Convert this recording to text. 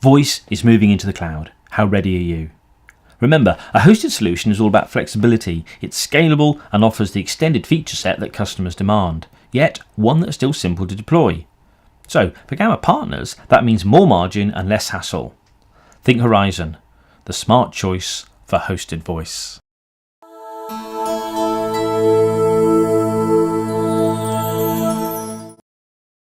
Voice is moving into the cloud. How ready are you? Remember, a hosted solution is all about flexibility. It's scalable and offers the extended feature set that customers demand, yet one that's still simple to deploy. So, for Gamma partners, that means more margin and less hassle. Think Horizon, the smart choice for hosted voice.